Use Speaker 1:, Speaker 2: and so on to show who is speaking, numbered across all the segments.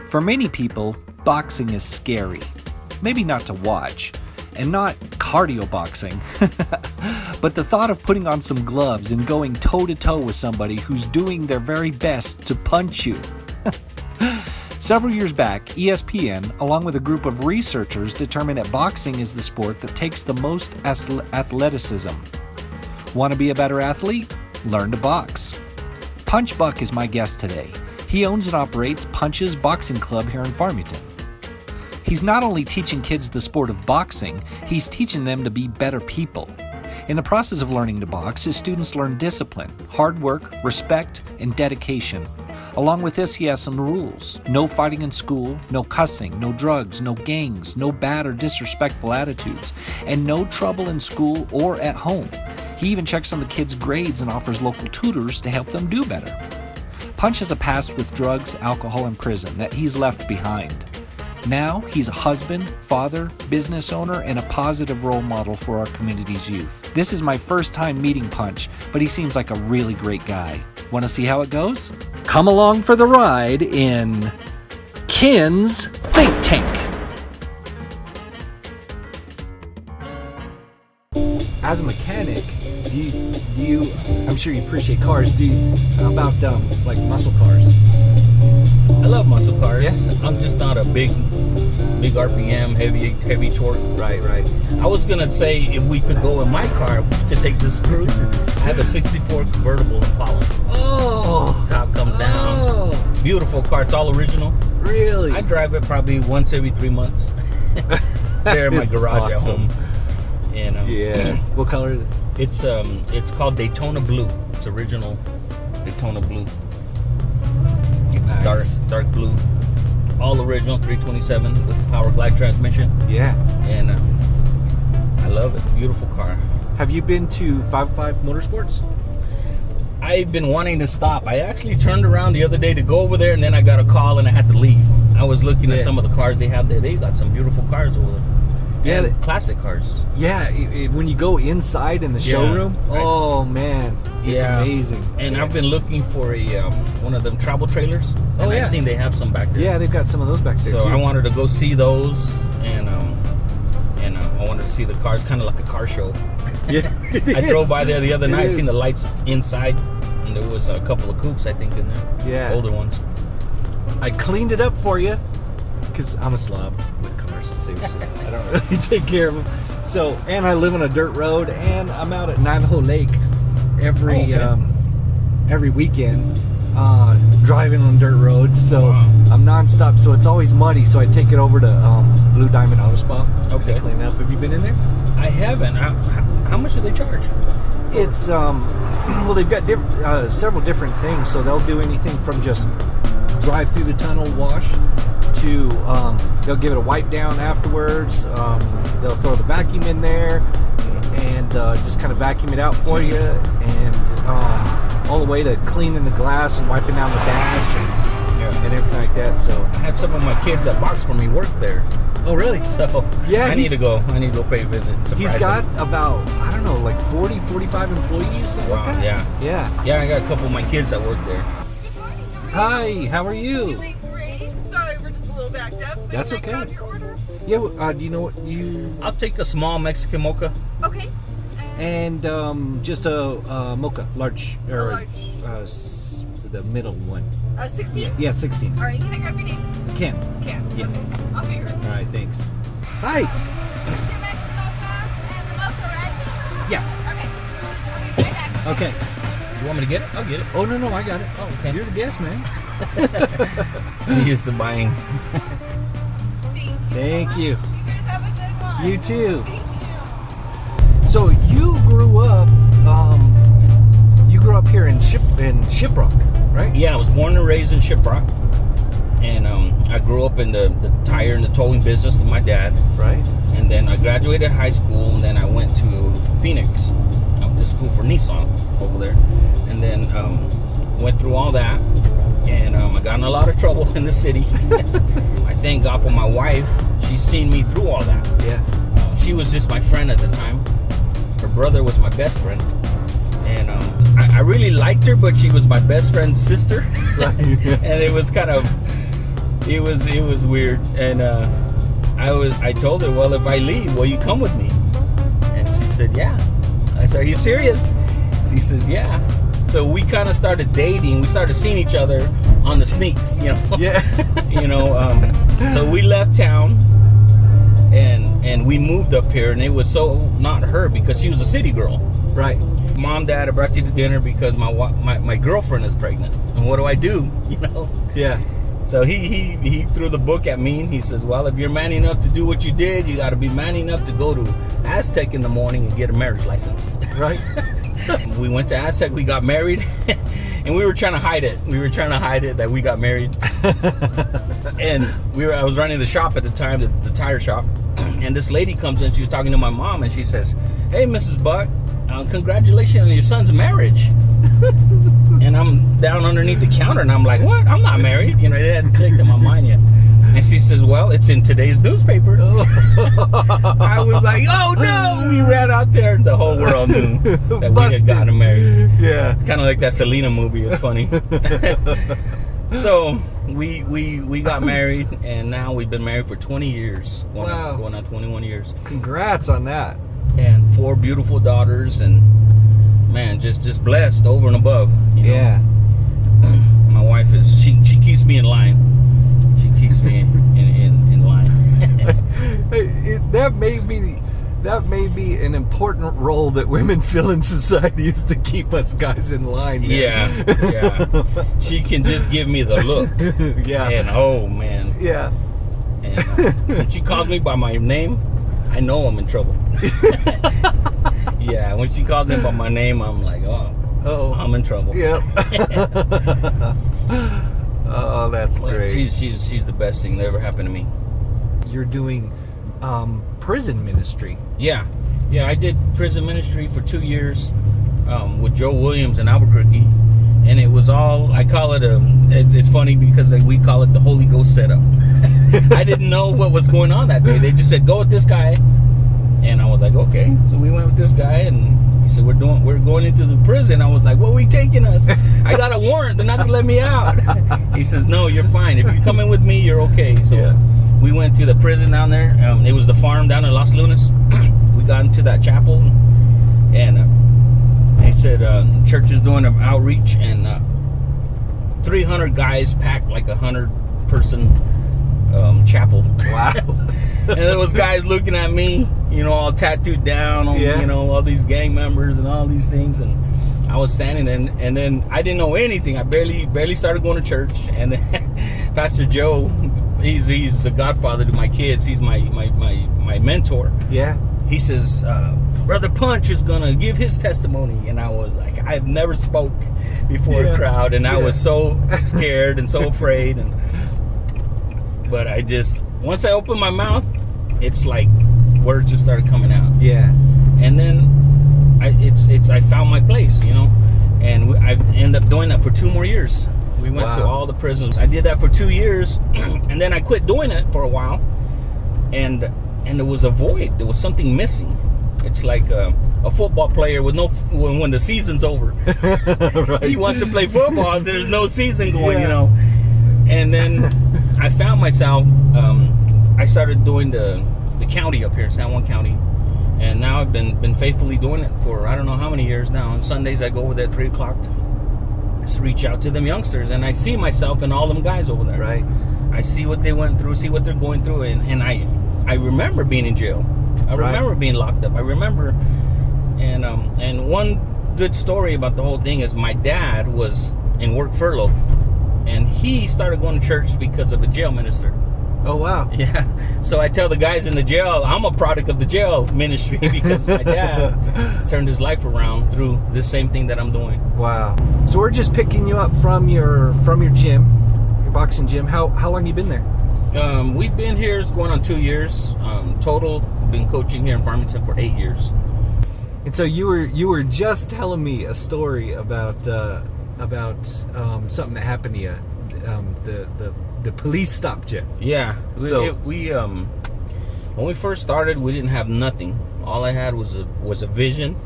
Speaker 1: For many people, boxing is scary. Maybe not to watch, and not cardio boxing, but the thought of putting on some gloves and going toe-to-toe with somebody who's doing their very best to punch you. Several years back, ESPN, along with a group of researchers, determined that boxing is the sport that takes the most athleticism. Want to be a better athlete? Learn to box. Punch Buck is my guest today. He owns and operates Punch's Boxing Club here in Farmington. He's not only teaching kids the sport of boxing, he's teaching them to be better people. In the process of learning to box, his students learn discipline, hard work, respect, and dedication. Along with this, he has some rules. No fighting in school, no cussing, no drugs, no gangs, no bad or disrespectful attitudes, and no trouble in school or at home. He even checks on the kids' grades and offers local tutors to help them do better. Punch has a past with drugs, alcohol, and prison that he's left behind. Now, he's a husband, father, business owner, and a positive role model for our community's youth. This is my first time meeting Punch, but he seems like a really great guy. Want to see how it goes? Come along for the ride in Ken's Think Tank. As a mechanic, do you I'm sure you appreciate cars. How about like muscle cars?
Speaker 2: I love muscle cars.
Speaker 1: Yeah?
Speaker 2: I'm just not a big RPM, heavy torque.
Speaker 1: Right.
Speaker 2: I was gonna say if we could go in my car to take this cruiser. I have a '64 convertible Impala.
Speaker 1: Oh!
Speaker 2: Top comes down. Beautiful car. It's all original.
Speaker 1: Really?
Speaker 2: I drive it probably once every 3 months. There in my garage
Speaker 1: awesome.
Speaker 2: at home. And
Speaker 1: Yeah. What color is it?
Speaker 2: it's called Daytona Blue. It's original Daytona Blue. It's
Speaker 1: Nice.
Speaker 2: dark blue. All original 327 with the power glide transmission.
Speaker 1: Yeah.
Speaker 2: And I love it. Beautiful car.
Speaker 1: Have you been to 505 Motorsports?
Speaker 2: I've been wanting to stop. I actually turned around the other day to go over there, and then I got a call and I had to leave. I was looking at some of the cars they have there. They got some beautiful cars over there.
Speaker 1: Yeah,
Speaker 2: And classic cars.
Speaker 1: Yeah, when you go inside in the showroom,
Speaker 2: right.
Speaker 1: Oh man, it's amazing.
Speaker 2: And I've been looking for a one of them travel trailers. And I've seen they have some back there.
Speaker 1: Yeah, they've got some of those back there
Speaker 2: So
Speaker 1: too.
Speaker 2: I wanted to go see those, and I wanted to see the cars, kind of like a car show.
Speaker 1: Yeah,
Speaker 2: I drove by there the other night. I
Speaker 1: is.
Speaker 2: seen the lights inside, and there was a couple of coupes, I think, in there.
Speaker 1: Yeah.
Speaker 2: Older ones.
Speaker 1: I cleaned it up for you because I'm a slob with cars. Seriously, I don't really take care of them. So, and I live on a dirt road, and I'm out at Navajo Lake every weekend. Driving on dirt roads, so I'm nonstop. So it's always muddy. So I take it over to Blue Diamond Auto Spa.
Speaker 2: Okay.
Speaker 1: To clean up. Have you been in there?
Speaker 2: I haven't. How much do they charge?
Speaker 1: It's well, they've got several different things. So they'll do anything from just drive through the tunnel, wash, to they'll give it a wipe down afterwards. They'll throw the vacuum in there and just kind of vacuum it out for you, and all the way to cleaning the glass and wiping down the dash and everything like that. So
Speaker 2: I had some of my kids that box for me work there.
Speaker 1: Oh, really?
Speaker 2: So
Speaker 1: yeah,
Speaker 2: I need to go pay a visit.
Speaker 1: He's got about, I don't know, like 40, 45 employees, something like that.
Speaker 2: Yeah, I got a couple of my kids that work there.
Speaker 1: Hi, how are you?
Speaker 3: Doing great. Sorry, we're just a little backed up.
Speaker 1: That's
Speaker 3: Can I grab
Speaker 1: okay.
Speaker 3: your order?
Speaker 1: Yeah, do you know what you...
Speaker 2: I'll take a small Mexican mocha.
Speaker 3: Okay.
Speaker 1: And just a mocha, large, or
Speaker 3: large.
Speaker 1: The middle one.
Speaker 3: 16?
Speaker 1: Yeah, 16.
Speaker 3: All right, can I grab your name?
Speaker 1: Ken.
Speaker 3: Ken.
Speaker 1: Yeah.
Speaker 3: Okay. I'll be right
Speaker 1: All right, thanks. Hi. Yeah. Okay.
Speaker 2: You want me to get it? I'll get it.
Speaker 1: Oh, no, I got it.
Speaker 2: Oh, okay.
Speaker 1: You're the guest, man.
Speaker 2: I'm used to buying.
Speaker 1: Thank you.
Speaker 3: You guys have a good one.
Speaker 1: You too.
Speaker 3: Thank you.
Speaker 1: So you grew up here in Shiprock, right?
Speaker 2: Yeah, I was born and raised in Shiprock, and I grew up in the tire and the towing business with my dad.
Speaker 1: Right.
Speaker 2: And then I graduated high school, and then I went to Phoenix. I went to school for Nissan over there, and then went through all that, and I got in a lot of trouble in the city. I thank God for my wife. She's seen me through all that.
Speaker 1: Yeah.
Speaker 2: She was just my friend at the time. Her brother was my best friend, and I really liked her, but she was my best friend's sister.
Speaker 1: Right.
Speaker 2: And it was kind of it was weird. And I told her, well, if I leave, will you come with me? And she said, yeah. I said, are you serious? She says, yeah. So we kind of started dating. We started seeing each other on the sneaks, you know.
Speaker 1: Yeah.
Speaker 2: So we left town and we moved up here, and it was so not her because she was a city girl.
Speaker 1: Right.
Speaker 2: Mom, Dad, I brought you to dinner because my girlfriend is pregnant. And what do? You know?
Speaker 1: Yeah.
Speaker 2: So he threw the book at me, and he says, well, if you're man enough to do what you did, you got to be man enough to go to Aztec in the morning and get a marriage license.
Speaker 1: Right.
Speaker 2: We went to Aztec, we got married, and we were trying to hide it. We were trying to hide it that we got married. And I was running the shop at the time, the tire shop, and this lady comes in, she was talking to my mom, and she says, hey, Mrs. Buck, congratulations on your son's marriage. And I'm down underneath the counter, and I'm like, what? I'm not married. You know, it hadn't clicked in my mind yet. And she says, well, it's in today's newspaper. I was like, oh no! We ran out there, and the whole world knew that we had gotten married.
Speaker 1: Yeah.
Speaker 2: Kind of like that Selena movie. It's funny. So we got married, and now we've been married for 20 years. Going on 21 years.
Speaker 1: Congrats on that.
Speaker 2: And 4 beautiful daughters, and man, just blessed over and above. You know?
Speaker 1: Yeah.
Speaker 2: My wife is she keeps me in line. She keeps me in line.
Speaker 1: That may be an important role that women fill in society, is to keep us guys in line. Man.
Speaker 2: Yeah. She can just give me the look.
Speaker 1: Yeah.
Speaker 2: And oh man.
Speaker 1: Yeah.
Speaker 2: And when she calls me by my name, I know I'm in trouble. Yeah. When she calls me by my name, I'm like, oh, I'm in trouble.
Speaker 1: Yep. Oh, that's great.
Speaker 2: She's the best thing that ever happened to me.
Speaker 1: You're doing prison ministry.
Speaker 2: Yeah, I did prison ministry for 2 years with Joe Williams in Albuquerque, and it was all, I call it it's funny because we call it the Holy Ghost setup. I didn't know what was going on that day. They just said, go with this guy, and I was like, okay. So we went with this guy, and he said, we're going into the prison. I was like, where are we taking us? I got a warrant. They're not gonna let me out. He says, no, you're fine. If you come in with me, you're okay. So we went to the prison down there. It was the farm down in Los Lunas. We got into that chapel, and they said church is doing an outreach, and 300 guys packed like 100-person chapel.
Speaker 1: Wow.
Speaker 2: And there was guys looking at me, you know, all tattooed down on, you know, all these gang members and all these things. And I was standing there, and then I didn't know anything. I barely started going to church. And then Pastor Joe, he's the godfather to my kids. He's my mentor.
Speaker 1: Yeah.
Speaker 2: He says, Brother Punch is going to give his testimony. And I was like, I've never spoke before a crowd. And I was so scared and so afraid. But I just, once I opened my mouth, it's like words just started coming out. Yeah. And then I found my place, you know. And I ended up doing that for 2 more years. We went to all the prisons. I did that for 2 years, and then I quit doing it for a while. And there was a void. There was something missing. It's like a football player with when the season's over. Right. He wants to play football. There's no season going, you know. And then I found myself. I started doing the county up here, San Juan County, and now I've been faithfully doing it for I don't know how many years now. On Sundays I go over there at 3 o'clock to reach out to them youngsters, and I see myself and all them guys over there. Right. I see what they went through, see what they're going through, and I remember being in jail. I remember being locked up. I remember, and one good story about the whole thing is my dad was in work furlough, and he started going to church because of a jail minister. Oh, wow. Yeah. So I tell the guys in the jail, I'm a product of the jail ministry because my dad turned his life around through this same thing that I'm doing. Wow. So we're just picking you up from your gym, your boxing gym. How long have you been there? We've been here, it's going on 2 years. Total, been coaching here in Farmington for 8 years. And so you were just telling me a story about something that happened to you. The police stopped you. Yeah. So we when we first started, we didn't have nothing. All I had was a vision.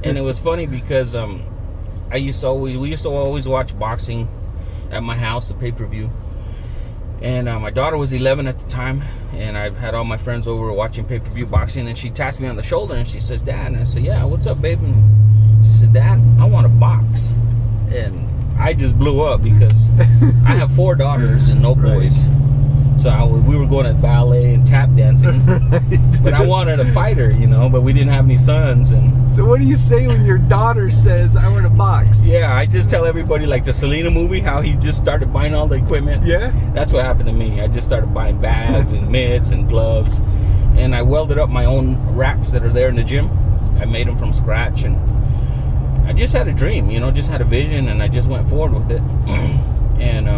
Speaker 2: And it was funny because we used to always watch boxing at my house, the pay-per-view. And my daughter was 11 at the time, and I had all my friends over watching pay-per-view boxing, and she tapped me on the shoulder, and she says, "Dad," and I said, "Yeah, what's up, babe?" And she said, "Dad, I want to box." And I just blew up because I have 4 daughters and no boys. So we were going to ballet and tap dancing, but I wanted a fighter, but we didn't have any sons. And
Speaker 4: so what do you say when your daughter says, "I want to box"?
Speaker 2: Yeah, I just tell everybody, like the Selena movie, how he just started buying all the equipment.
Speaker 4: Yeah.
Speaker 2: That's what happened to me. I just started buying bags and mitts and gloves, and I welded up my own racks that are there in the gym. I made them from scratch, and I just had a dream, just had a vision, and I just went forward with it. And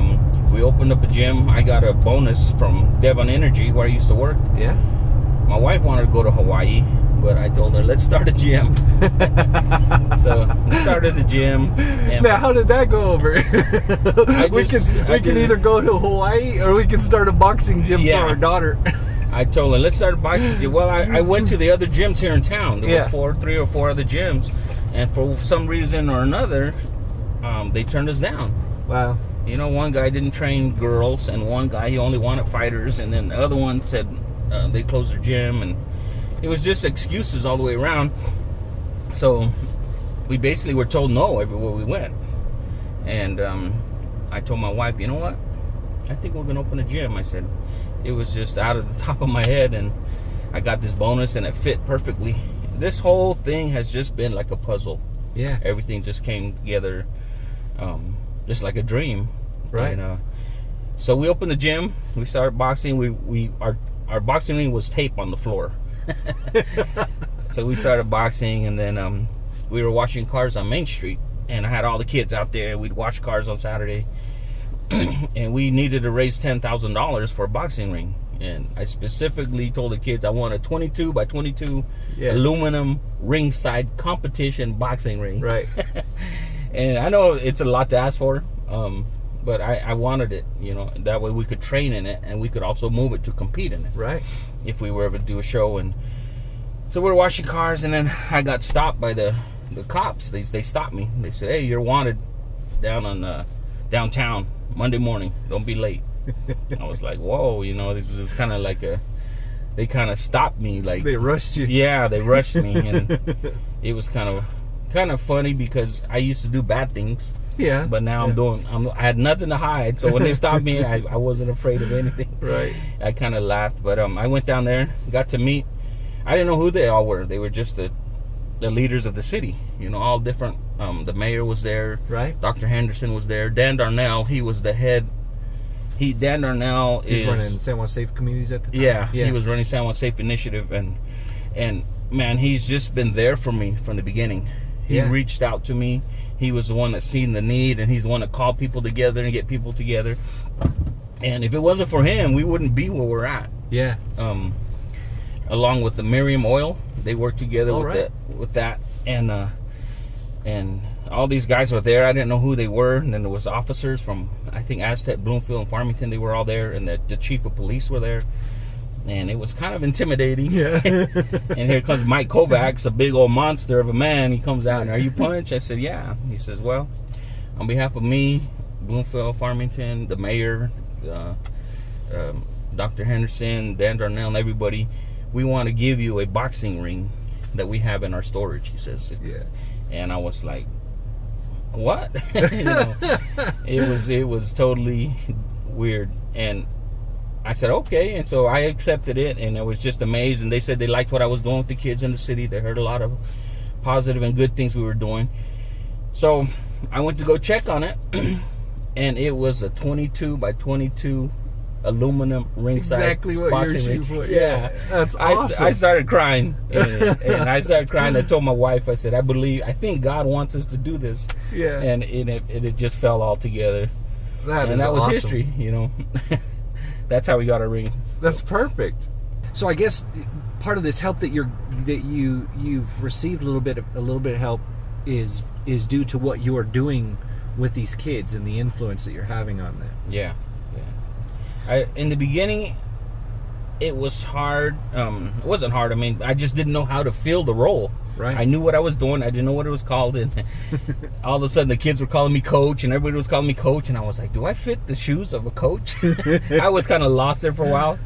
Speaker 2: we opened up a gym. I got a bonus from Devon Energy, where I used to work.
Speaker 4: Yeah.
Speaker 2: My wife wanted to go to Hawaii, but I told her, let's start a gym. So we started the gym. And
Speaker 4: now, how did that go over? we can either go to Hawaii or we can start a boxing gym for our daughter.
Speaker 2: I told her, let's start a boxing gym. Well, I went to the other gyms here in town. There was 3 or 4 other gyms. And for some reason or another, they turned us down.
Speaker 4: Wow.
Speaker 2: One guy didn't train girls, and one guy, he only wanted fighters, and then the other one said they closed their gym, and it was just excuses all the way around. So we basically were told no everywhere we went. And I told my wife, you know what? I think we're going to open a gym. I said, it was just out of the top of my head, and I got this bonus, and it fit perfectly. This whole thing has just been like a puzzle.
Speaker 4: Yeah.
Speaker 2: Everything just came together just like a dream.
Speaker 4: Right.
Speaker 2: And, so we opened the gym. We started boxing. Our boxing ring was tape on the floor. So we started boxing, and then we were washing cars on Main Street. And I had all the kids out there. We'd wash cars on Saturday. And we needed to raise $10,000 for a boxing ring. And I specifically told the kids I want a 22 by 22 aluminum ringside competition boxing ring.
Speaker 4: Right.
Speaker 2: And I know it's a lot to ask for, but I wanted it, that way we could train in it, and we could also move it to compete in it.
Speaker 4: Right.
Speaker 2: If we were ever to do a show. And so we were washing cars, and then I got stopped by the cops. They stopped me. They said, "Hey, you're wanted down on downtown Monday morning. Don't be late." I was like, whoa, it was kind of like they kind of stopped me. Like,
Speaker 4: they rushed you.
Speaker 2: Yeah, they rushed me. And it was kind of funny because I used to do bad things.
Speaker 4: Yeah.
Speaker 2: But now I had nothing to hide. So when they stopped me, I wasn't afraid of anything.
Speaker 4: Right.
Speaker 2: I kind of laughed. But I went down there, got to meet. I didn't know who they all were. They were just the leaders of the city. All different. The mayor was there.
Speaker 4: Right.
Speaker 2: Dr. Henderson was there. Dan Darnell, he was the head. Dan Darnell
Speaker 4: is running San Juan Safe Communities at the time.
Speaker 2: Yeah, he was running San Juan Safe Initiative, and man, he's just been there for me from the beginning. He reached out to me. He was the one that seen the need, and he's the one that called people together and get people together. And if it wasn't for him, we wouldn't be where we're at.
Speaker 4: Yeah.
Speaker 2: Along with the Miriam Oil, they worked together with that, and all these guys were there. I didn't know who they were, and then there was officers from, I think, Aztec, Bloomfield, and Farmington. They were all there, and the chief of police were there, and it was kind of intimidating.
Speaker 4: Yeah.
Speaker 2: And here comes Mike Kovacs, a big old monster of a man. He comes out, and "Are you Punch?" I said, "Yeah." He says, "Well, on behalf of me, Bloomfield, Farmington, the mayor, Dr. Henderson, Dan Darnell, and everybody, we want to give you a boxing ring that we have in our storage." He says.
Speaker 4: Yeah.
Speaker 2: And I was like, what? It was totally weird. And I said, okay. And so I accepted it, and I was just amazed. And they said they liked what I was doing with the kids in the city. They heard a lot of positive and good things we were doing. So I went to go check on it, and it was a 22 by 22 aluminum ringside.
Speaker 4: Exactly what you're shooting for.
Speaker 2: Yeah.
Speaker 4: That's awesome.
Speaker 2: I started crying, and I started crying. I told my wife, I said, I think God wants us to do this.
Speaker 4: Yeah.
Speaker 2: And it just fell all together.
Speaker 4: That
Speaker 2: was
Speaker 4: awesome.
Speaker 2: history, That's how we got our ring.
Speaker 4: That's perfect.
Speaker 1: So I guess part of this help that you've received a little bit of help is due to what you're doing with these kids and the influence that you're having on them.
Speaker 2: Yeah. In the beginning, it was hard. It wasn't hard. I mean, I just didn't know how to fill the role.
Speaker 4: Right.
Speaker 2: I knew what I was doing. I didn't know what it was called. And all of a sudden, the kids were calling me coach, and everybody was calling me coach. And I was like, do I fit the shoes of a coach? I was kind of lost there for a while.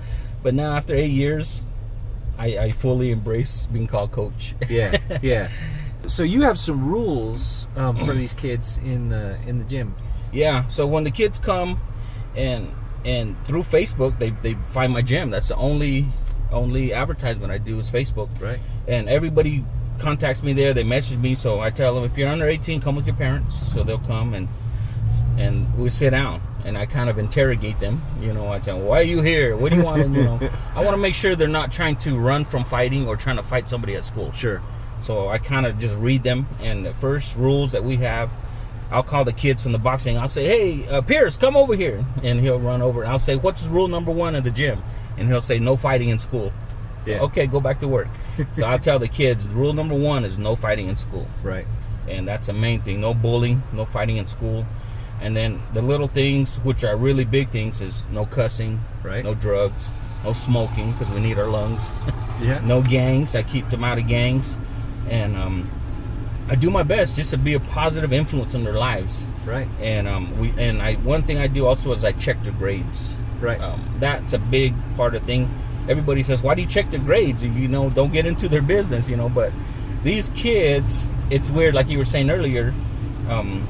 Speaker 2: But now, after 8 years, I fully embrace being called coach.
Speaker 4: Yeah, yeah. So you have some rules for these kids in the gym.
Speaker 2: Yeah. So when the kids come and through Facebook, they find my gym. That's the only advertisement I do is Facebook.
Speaker 4: Right.
Speaker 2: And everybody contacts me there. They message me, so I tell them, if you're under 18, come with your parents. So they'll come and we sit down, and I kind of interrogate them. You know, I tell them, why are you here? What do you want to, you know? I want to make sure they're not trying to run from fighting or trying to fight somebody at school.
Speaker 4: Sure.
Speaker 2: So I kind of just read them, and the first rules that we have, I'll call the kids from the boxing. I'll say, hey, Pierce, come over here. And he'll run over. I'll say, what's rule number 1 in the gym? And he'll say, no fighting in school.
Speaker 4: Yeah.
Speaker 2: Okay, go back to work. So I'll tell the kids, rule number 1 is no fighting in school.
Speaker 4: Right.
Speaker 2: And that's the main thing. No bullying, no fighting in school. And then the little things, which are really big things, is no cussing,
Speaker 4: right,
Speaker 2: no drugs, no smoking, because we need our lungs.
Speaker 4: Yeah.
Speaker 2: No gangs. I keep them out of gangs. And I do my best just to be a positive influence in their lives.
Speaker 4: Right.
Speaker 2: And one thing I do also is I check their grades.
Speaker 4: Right.
Speaker 2: That's a big part of the thing. Everybody says, why do you check their grades? You know, don't get into their business, you know. But these kids, it's weird, like you were saying earlier. The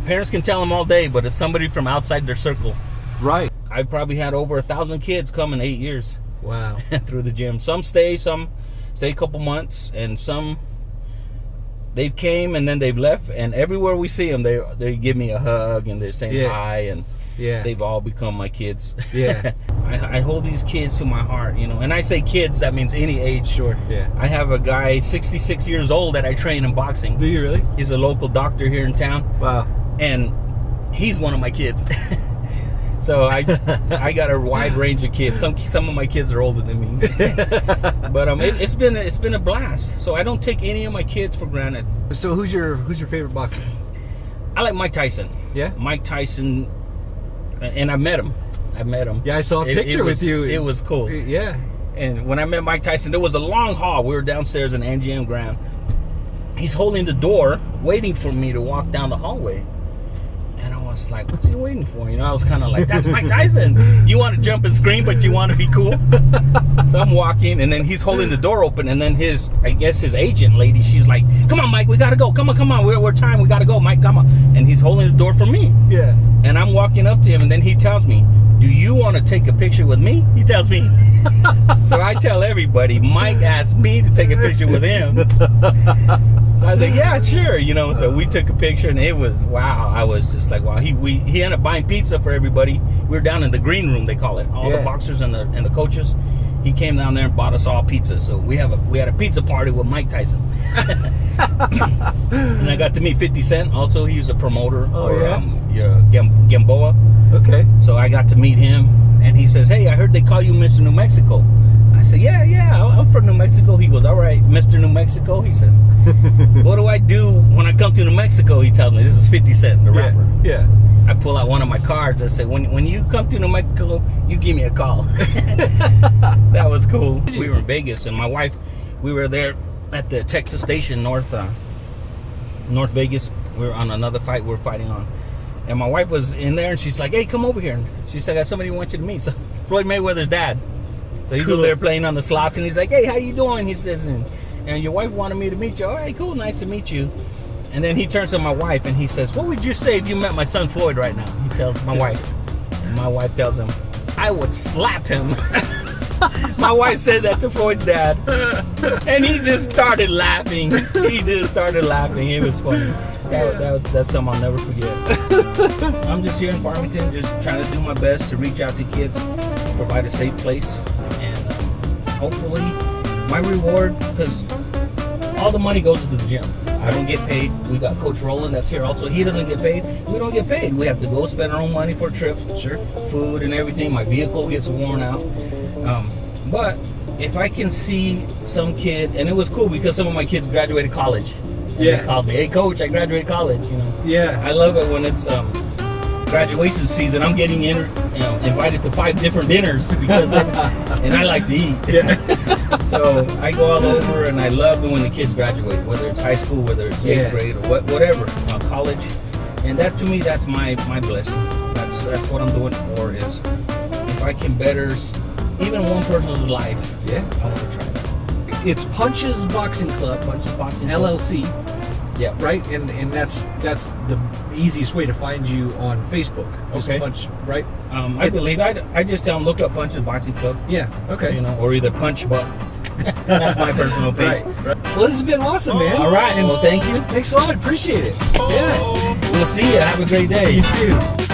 Speaker 2: parents can tell them all day, but it's somebody from outside their circle.
Speaker 4: Right.
Speaker 2: I've probably had over 1,000 kids come in 8 years.
Speaker 4: Wow.
Speaker 2: Through the gym. Some stay a couple months, and some they've came and then they've left. And everywhere we see them, they give me a hug and they're saying hi, and they've all become my kids.
Speaker 4: Yeah.
Speaker 2: I hold these kids to my heart, you know. And I say kids, that means any age.
Speaker 4: Sure. Yeah.
Speaker 2: I have a guy 66 years old that I train in boxing.
Speaker 4: Do you really?
Speaker 2: He's a local doctor here in town.
Speaker 4: Wow.
Speaker 2: And he's one of my kids. So I got a wide range of kids. Some of my kids are older than me. But it's been a blast. So I don't take any of my kids for granted.
Speaker 4: So who's your favorite boxer?
Speaker 2: I like Mike Tyson.
Speaker 4: Yeah.
Speaker 2: Mike Tyson, and I met him.
Speaker 4: Yeah, I saw a picture with you.
Speaker 2: It was cool.
Speaker 4: Yeah.
Speaker 2: And when I met Mike Tyson, there was a long hall. We were downstairs in MGM Grand. He's holding the door, waiting for me to walk down the hallway. And I was like, what's he waiting for? You know, I was kind of like, that's Mike Tyson. You want to jump and scream, but you want to be cool. So I'm walking, and then he's holding the door open, and then his agent lady, she's like, come on, Mike, we got to go. Come on. We're time. We got to go, Mike, come on. And he's holding the door for me.
Speaker 4: Yeah.
Speaker 2: And I'm walking up to him, and then he tells me, do you want to take a picture with me? He tells me. So I tell everybody, Mike asked me to take a picture with him. So I was like, yeah, sure, you know. So we took a picture, and it was, wow. I was just like, wow. He ended up buying pizza for everybody. We were down in the green room, they call it. All the boxers and the coaches. He came down there and bought us all pizza. So we had a pizza party with Mike Tyson. And I got to meet 50 Cent. Also, he was a promoter for Gamboa.
Speaker 4: Okay.
Speaker 2: So I got to meet him, and he says, hey, I heard they call you Mr. New Mexico. I said, yeah, I'm from New Mexico. He goes, all right, Mr. New Mexico. He says, what do I do when I come to New Mexico? He tells me, this is 50 Cent, the rapper.
Speaker 4: Yeah.
Speaker 2: I pull out one of my cards. I said, when you come to New Mexico, you give me a call. That was cool. We were in Vegas, and my wife, we were there at the Texas station, North Vegas. We were on another fight we were fighting on. And my wife was in there, and she's like, hey, come over here. And she said, I got somebody who wants you to meet. So Floyd Mayweather's dad. So he's over there playing on the slots, and he's like, hey, how you doing? He says, and your wife wanted me to meet you. All right, cool, nice to meet you. And then he turns to my wife, and he says, what would you say if you met my son Floyd right now? He tells my wife. And my wife tells him, I would slap him. My wife said that to Floyd's dad. And he just started laughing. It was funny. That's something I'll never forget. I'm just here in Farmington, just trying to do my best to reach out to kids, provide a safe place, and hopefully my reward, because all the money goes to the gym. I don't get paid. We got Coach Roland that's here also. He doesn't get paid. We don't get paid. We have to go spend our own money for trips, sure, food and everything. My vehicle gets worn out. But if I can see some kid, and it was cool because some of my kids graduated college. And they called me, hey, Coach, I graduated college, you know.
Speaker 4: Yeah.
Speaker 2: I love it when it's graduation season, I'm getting invited to 5 different dinners because, and I like to eat.
Speaker 4: Yeah.
Speaker 2: So I go all over, and I love when the kids graduate, whether it's high school, whether it's 8th grade, or whatever, college. And that, to me, that's my blessing. That's what I'm doing it for. Is if I can better even one person's life, I want to try that.
Speaker 4: It's Punches Boxing Club,
Speaker 2: Punches Boxing Club.
Speaker 4: LLC.
Speaker 2: Yeah.
Speaker 4: Right, and that's the easiest way to find you on Facebook. Just
Speaker 2: Okay.
Speaker 4: Punch, right?
Speaker 2: I believe I just look up Punches Boxing Club.
Speaker 4: Yeah. Okay.
Speaker 2: Or either Punch Buck. That's my personal page.
Speaker 4: Right. Well, this has been awesome, man.
Speaker 2: All right, and well, thank you.
Speaker 4: Thanks a lot. Appreciate it. Yeah.
Speaker 2: We'll see you. Have a great day.
Speaker 4: You too.